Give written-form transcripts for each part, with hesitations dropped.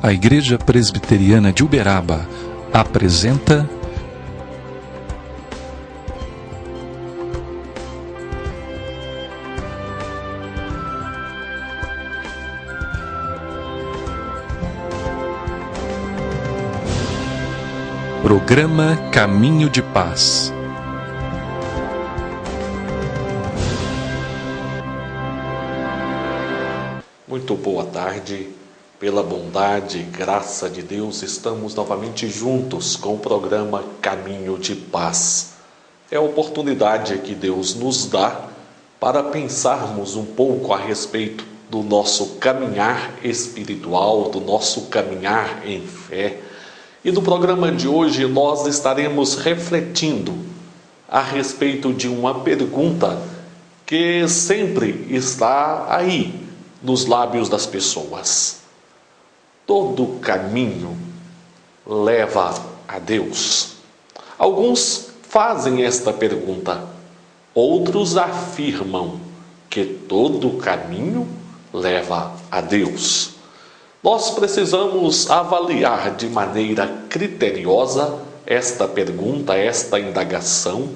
A Igreja Presbiteriana de Uberaba apresenta Programa Caminho de Paz. Muito boa tarde. Pela bondade e graça de Deus, estamos novamente juntos com o programa Caminho de Paz. É a oportunidade que Deus nos dá para pensarmos um pouco a respeito do nosso caminhar espiritual, do nosso caminhar em fé. E no programa de hoje nós estaremos refletindo a respeito de uma pergunta que sempre está aí nos lábios das pessoas. Todo caminho leva a Deus? Alguns fazem esta pergunta, outros afirmam que todo caminho leva a Deus. Nós precisamos avaliar de maneira criteriosa esta pergunta, esta indagação,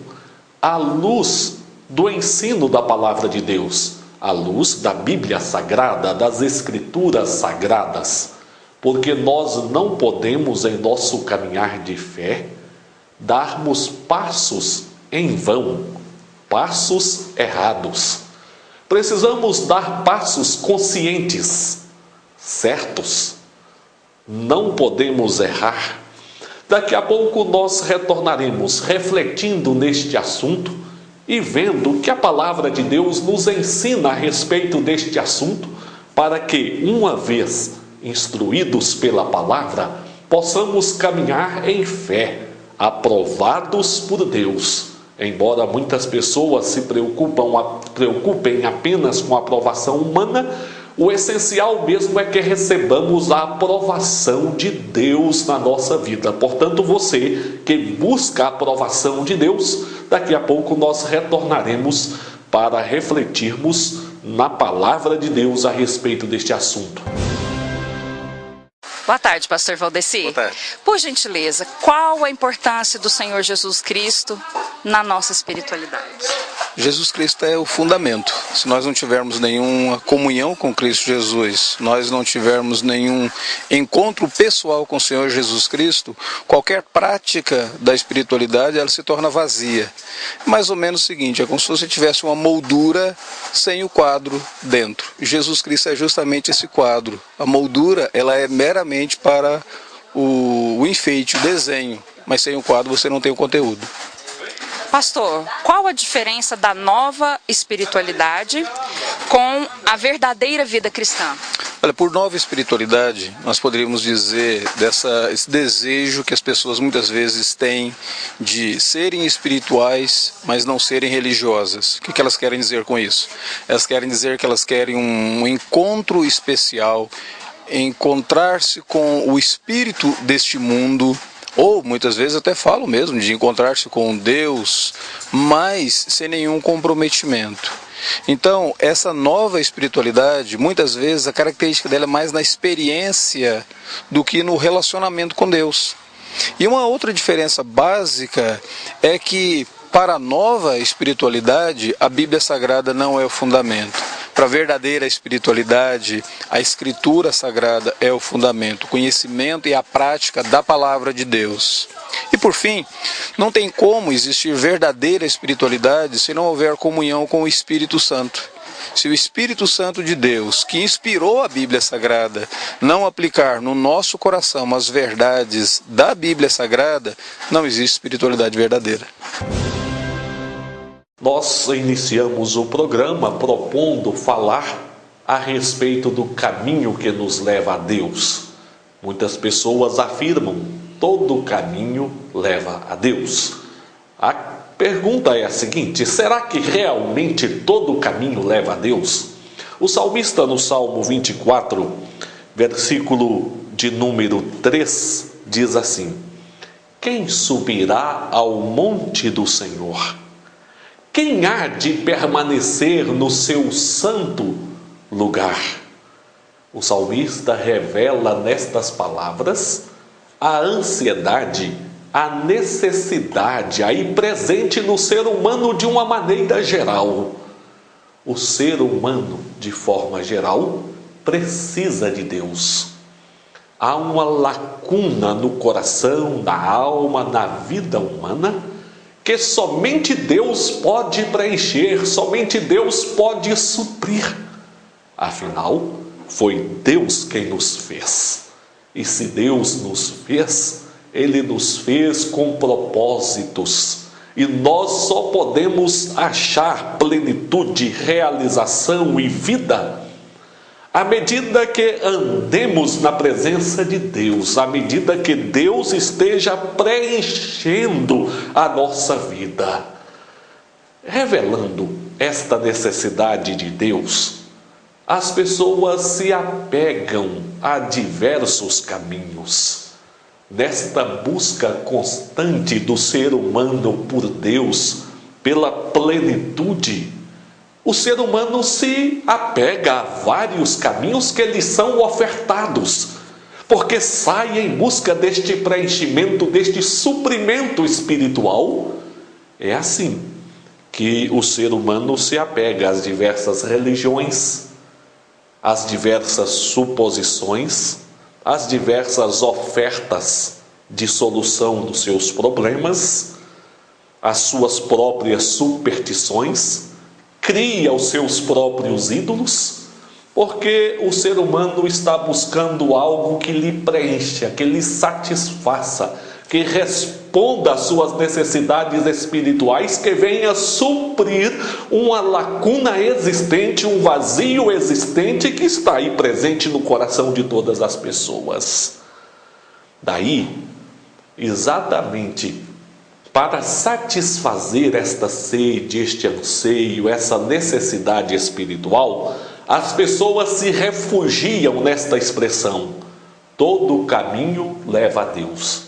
à luz do ensino da palavra de Deus, à luz da Bíblia Sagrada, das Escrituras Sagradas. Porque nós não podemos, em nosso caminhar de fé, darmos passos em vão, passos errados. Precisamos dar passos conscientes, certos. Não podemos errar. Daqui a pouco nós retornaremos refletindo neste assunto e vendo o que a palavra de Deus nos ensina a respeito deste assunto, para que, uma vez instruídos pela palavra, possamos caminhar em fé, aprovados por Deus. Embora muitas pessoas se preocupem apenas com a aprovação humana, o essencial mesmo é que recebamos a aprovação de Deus na nossa vida. Portanto, você que busca a aprovação de Deus, daqui a pouco nós retornaremos para refletirmos na palavra de Deus a respeito deste assunto. Boa tarde, pastor Valdeci. Boa tarde. Por gentileza, qual a importância do Senhor Jesus Cristo na nossa espiritualidade? Jesus Cristo é o fundamento. Se nós não tivermos nenhuma comunhão com Cristo Jesus, nós não tivermos nenhum encontro pessoal com o Senhor Jesus Cristo, qualquer prática da espiritualidade ela se torna vazia. Mais ou menos o seguinte, é como se você tivesse uma moldura sem o quadro dentro. Jesus Cristo é justamente esse quadro. A moldura ela é meramente para o enfeite, o desenho, mas sem o quadro você não tem o conteúdo. Pastor, qual a diferença da nova espiritualidade com a verdadeira vida cristã? Olha, por nova espiritualidade, nós poderíamos dizer esse desejo que as pessoas muitas vezes têm de serem espirituais, mas não serem religiosas. O que elas querem dizer com isso? Elas querem dizer que elas querem um encontro especial, encontrar-se com o espírito deste mundo, ou muitas vezes até falo mesmo de encontrar-se com Deus, mas sem nenhum comprometimento. Então, essa nova espiritualidade, muitas vezes a característica dela é mais na experiência do que no relacionamento com Deus. E uma outra diferença básica é que para a nova espiritualidade, a Bíblia Sagrada não é o fundamento. Para a verdadeira espiritualidade, a Escritura Sagrada é o fundamento, o conhecimento e a prática da Palavra de Deus. E por fim, não tem como existir verdadeira espiritualidade se não houver comunhão com o Espírito Santo. Se o Espírito Santo de Deus, que inspirou a Bíblia Sagrada, não aplicar no nosso coração as verdades da Bíblia Sagrada, não existe espiritualidade verdadeira. Nós iniciamos o programa propondo falar a respeito do caminho que nos leva a Deus. Muitas pessoas afirmam, todo caminho leva a Deus. A pergunta é a seguinte, será que realmente todo caminho leva a Deus? O salmista no Salmo 24, versículo de número 3, diz assim: quem subirá ao monte do Senhor? Quem há de permanecer no seu santo lugar? O salmista revela nestas palavras a ansiedade, a necessidade aí presente no ser humano de uma maneira geral. O ser humano, de forma geral, precisa de Deus. Há uma lacuna no coração, na alma, na vida humana, que somente Deus pode preencher, somente Deus pode suprir. Afinal, foi Deus quem nos fez. E se Deus nos fez, Ele nos fez com propósitos. E nós só podemos achar plenitude, realização e vida à medida que andemos na presença de Deus, à medida que Deus esteja preenchendo a nossa vida. Revelando esta necessidade de Deus, as pessoas se apegam a diversos caminhos. Nesta busca constante do ser humano por Deus, pela plenitude, o ser humano se apega a vários caminhos que lhe são ofertados, porque sai em busca deste preenchimento, deste suprimento espiritual. É assim que o ser humano se apega às diversas religiões, às diversas suposições, às diversas ofertas de solução dos seus problemas, às suas próprias superstições, cria os seus próprios ídolos, porque o ser humano está buscando algo que lhe preencha, que lhe satisfaça, que responda às suas necessidades espirituais, que venha suprir uma lacuna existente, um vazio existente que está aí presente no coração de todas as pessoas. Daí, exatamente para satisfazer esta sede, este anseio, essa necessidade espiritual, as pessoas se refugiam nesta expressão: todo caminho leva a Deus.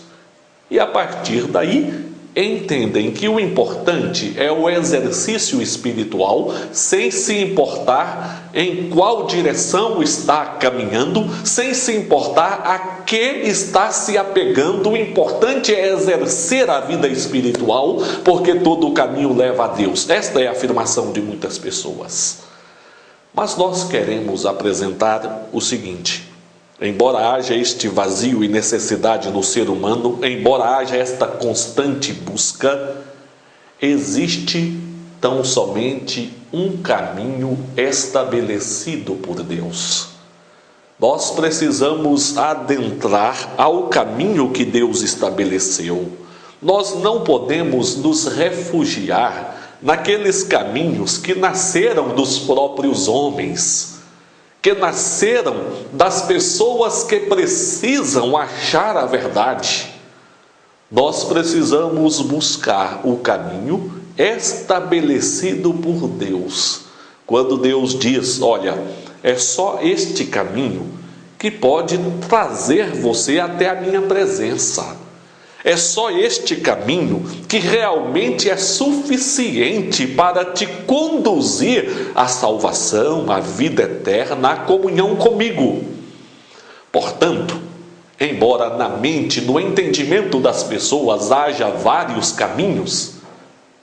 E a partir daí, entendem que o importante é o exercício espiritual, sem se importar em qual direção está caminhando, sem se importar a que está se apegando. O importante é exercer a vida espiritual, porque todo o caminho leva a Deus. Esta é a afirmação de muitas pessoas. Mas nós queremos apresentar o seguinte: embora haja este vazio e necessidade no ser humano, embora haja esta constante busca, existe tão somente um caminho estabelecido por Deus. Nós precisamos adentrar ao caminho que Deus estabeleceu. Nós não podemos nos refugiar naqueles caminhos que nasceram dos próprios homens, que nasceram das pessoas que precisam achar a verdade. Nós precisamos buscar o caminho estabelecido por Deus. Quando Deus diz: olha, é só este caminho que pode trazer você até a minha presença. É só este caminho que realmente é suficiente para te conduzir à salvação, à vida eterna, à comunhão comigo. Portanto, embora na mente, no entendimento das pessoas haja vários caminhos,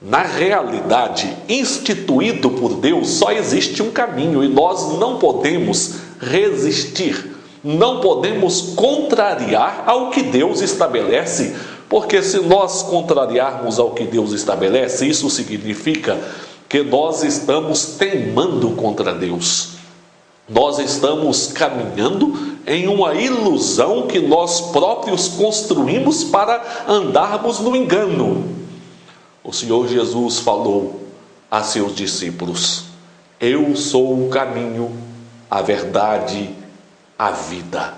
na realidade, instituído por Deus, só existe um caminho, e nós não podemos resistir, não podemos contrariar ao que Deus estabelece, porque se nós contrariarmos ao que Deus estabelece, isso significa que nós estamos teimando contra Deus. Nós estamos caminhando em uma ilusão que nós próprios construímos para andarmos no engano. O Senhor Jesus falou a seus discípulos: eu sou o caminho, a verdade, a vida.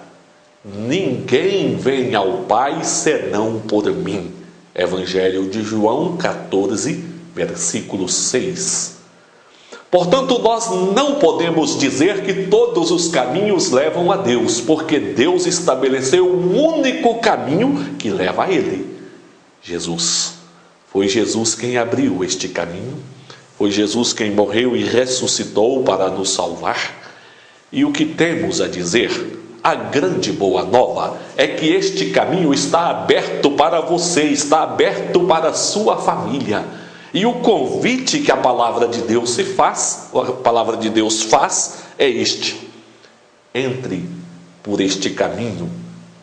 Ninguém vem ao Pai senão por mim. Evangelho de João 14, versículo 6. Portanto, nós não podemos dizer que todos os caminhos levam a Deus, porque Deus estabeleceu um único caminho que leva a Ele: Jesus. Foi Jesus quem abriu este caminho, foi Jesus quem morreu e ressuscitou para nos salvar. E o que temos a dizer? A grande boa nova é que este caminho está aberto para você, está aberto para a sua família. E o convite que a palavra de Deus faz é este: entre por este caminho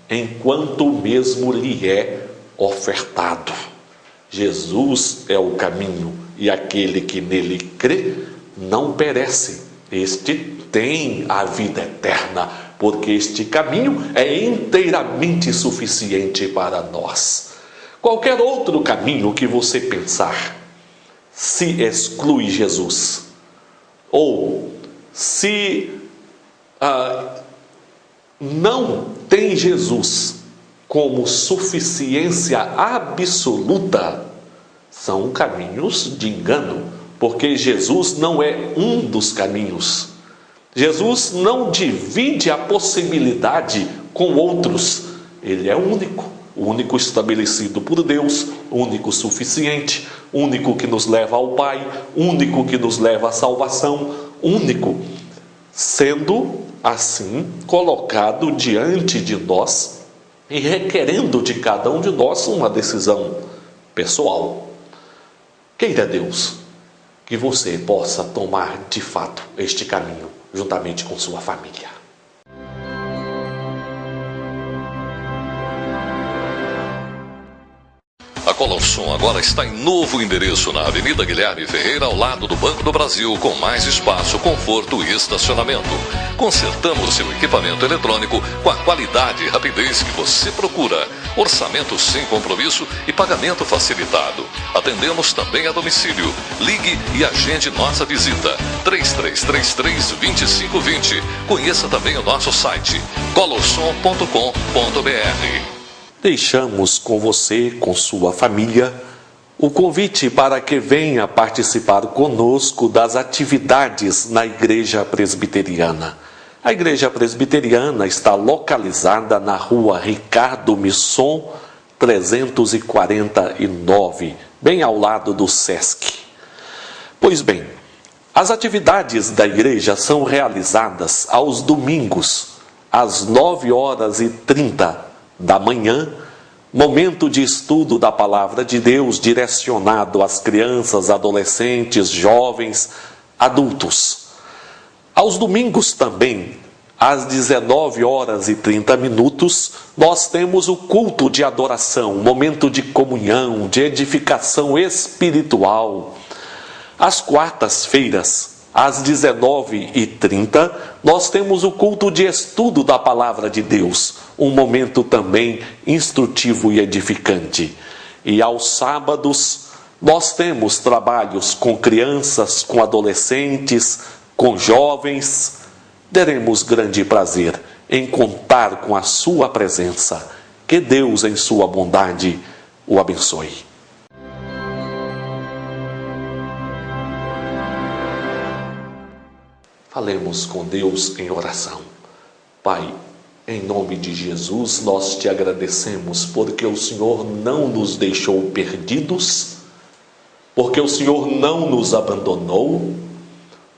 enquanto o mesmo lhe é ofertado. Jesus é o caminho, e aquele que nele crê não perece. Este tem a vida eterna, porque este caminho é inteiramente suficiente para nós. Qualquer outro caminho que você pensar, se exclui Jesus, ou se não tem Jesus como suficiência absoluta, são caminhos de engano, porque Jesus não é um dos caminhos. Jesus não divide a possibilidade com outros. Ele é único, o único estabelecido por Deus, único suficiente, único que nos leva ao Pai, único que nos leva à salvação, único, sendo assim colocado diante de nós e requerendo de cada um de nós uma decisão pessoal. Queira Deus que você possa tomar de fato este caminho juntamente com sua família. A Colossom agora está em novo endereço na Avenida Guilherme Ferreira, ao lado do Banco do Brasil, com mais espaço, conforto e estacionamento. Consertamos seu equipamento eletrônico com a qualidade e rapidez que você procura. Orçamento sem compromisso e pagamento facilitado. Atendemos também a domicílio. Ligue e agende nossa visita. 3333-2520. Conheça também o nosso site colossom.com.br. Deixamos com você, com sua família, o convite para que venha participar conosco das atividades na Igreja Presbiteriana. A Igreja Presbiteriana está localizada na rua Ricardo Misson, 349, bem ao lado do Sesc. Pois bem, as atividades da igreja são realizadas aos domingos, às 9h30 da manhã, momento de estudo da Palavra de Deus direcionado às crianças, adolescentes, jovens, adultos. Aos domingos também, às 19h30, nós temos o culto de adoração, momento de comunhão, de edificação espiritual. Às quartas-feiras, às 19h30, nós temos o culto de estudo da Palavra de Deus, um momento também instrutivo e edificante. E aos sábados, nós temos trabalhos com crianças, com adolescentes, com jovens. Teremos grande prazer em contar com a sua presença. Que Deus, em sua bondade, o abençoe. Falemos com Deus em oração. Pai, em nome de Jesus, nós te agradecemos porque o Senhor não nos deixou perdidos, porque o Senhor não nos abandonou,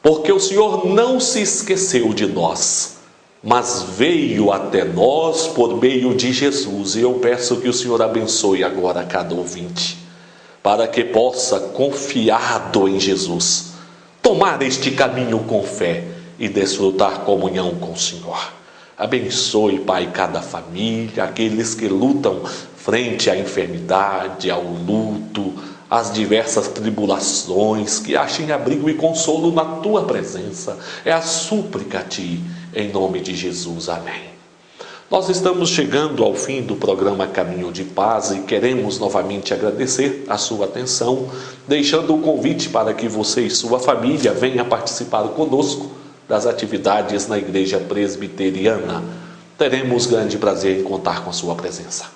porque o Senhor não se esqueceu de nós, mas veio até nós por meio de Jesus. E eu peço que o Senhor abençoe agora cada ouvinte, para que possa, confiado em Jesus, tomar este caminho com fé e desfrutar comunhão com o Senhor. Abençoe, Pai, cada família, aqueles que lutam frente à enfermidade, ao luto, às diversas tribulações, que achem abrigo e consolo na Tua presença. É a súplica a Ti, em nome de Jesus. Amém. Nós estamos chegando ao fim do programa Caminho de Paz e queremos novamente agradecer a sua atenção, deixando o convite para que você e sua família venham participar conosco das atividades na Igreja Presbiteriana. Teremos grande prazer em contar com a sua presença.